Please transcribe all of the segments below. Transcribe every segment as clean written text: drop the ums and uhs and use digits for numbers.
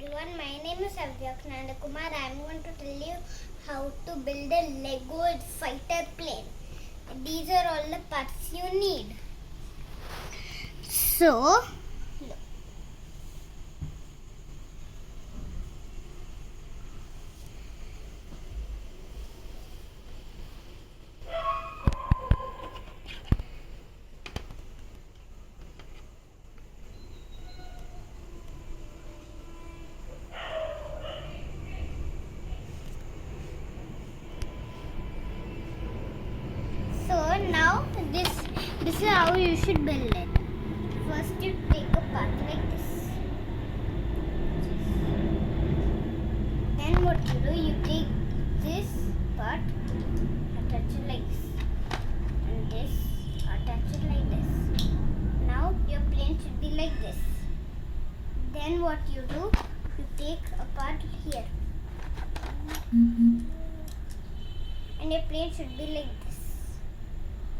everyone, my name is Avyak Nandakumar. I am going to tell you how to build a Lego fighter plane. These are all the parts you need. So, now this is how you should build it. First you take a part like this. Then what you do, you take this part, attach it like this, and this, attach it like this. Now your plane should be like this. Then what you do, you take a part here, and your plane should be like this.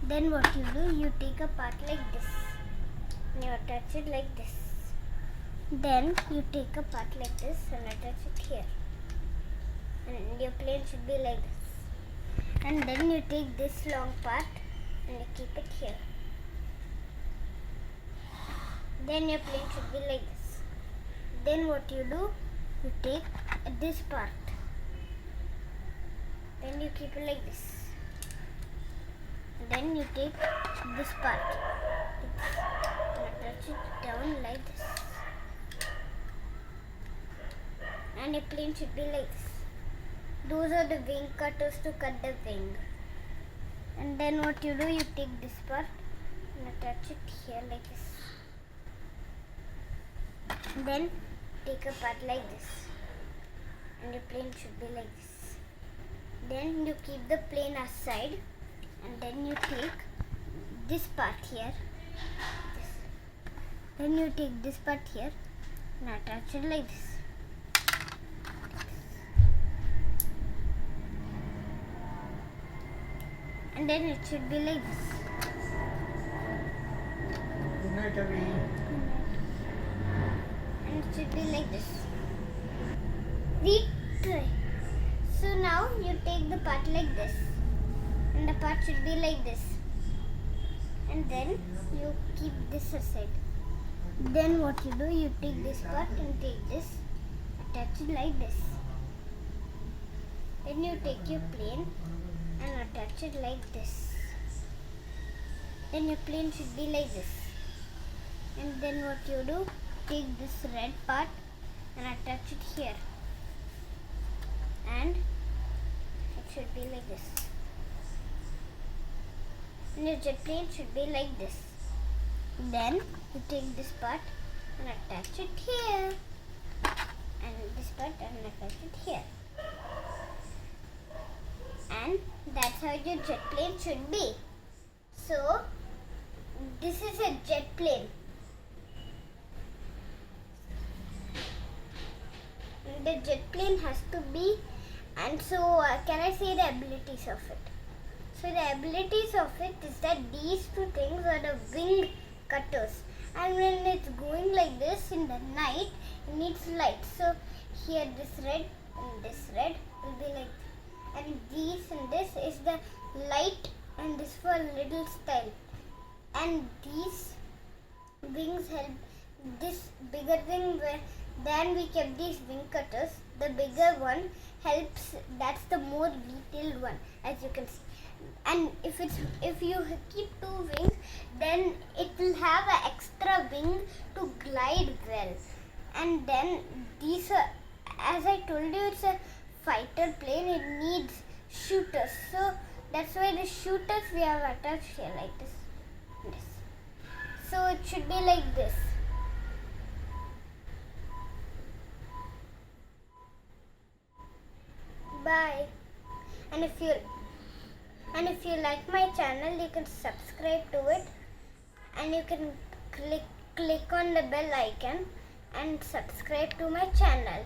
Then what you do, you take a part like this and you attach it like this. Then you take a part like this and attach it here. And your plane should be like this. And then you take this long part and you keep it here. Then your plane should be like this. Then what you do, you take this part. Then you keep it like this. Then you take this part and attach it down like this. And your plane should be like this. Those are the wing cutters to cut the wing. And then what you do, you take this part and attach it here like this. Then take a part like this. And your plane should be like this. Then you keep the plane aside. And then you take this part here, this. Then you take this part here and attach it like this. And then it should be like this. Good night, everyone. And it should be like this. Retry. So now you take the part like this. And the part should be like this. And then you keep this aside. Then what you do, you take this part and take this, attach it like this. Then you take your plane and attach it like this. Then your plane should be like this. And then what you do, take this red part and attach it here. And it should be like this. And your jet plane should be like this. Then you take this part and attach it here. And this part and attach it here. And that's how your jet plane should be. So, this is a jet plane. The jet plane has to be, and so can I say the abilities of it? So the abilities of it is that these two things are the wing cutters, and when it's going like this in the night, it needs light. So here this red and this red will be like this. And these and this is the light, and this for little style. And these wings help this bigger thing where then we kept these wing cutters. The bigger one helps, that's the more detailed one, as you can see. And if you keep two wings, then it will have an extra wing to glide well. And then these are, as I told you, it's a fighter plane. It needs shooters. So that's why the shooters we have attached here like this. So it should be like this. Bye. And if you like my channel, you can subscribe to it, and you can click on the bell icon and subscribe to my channel.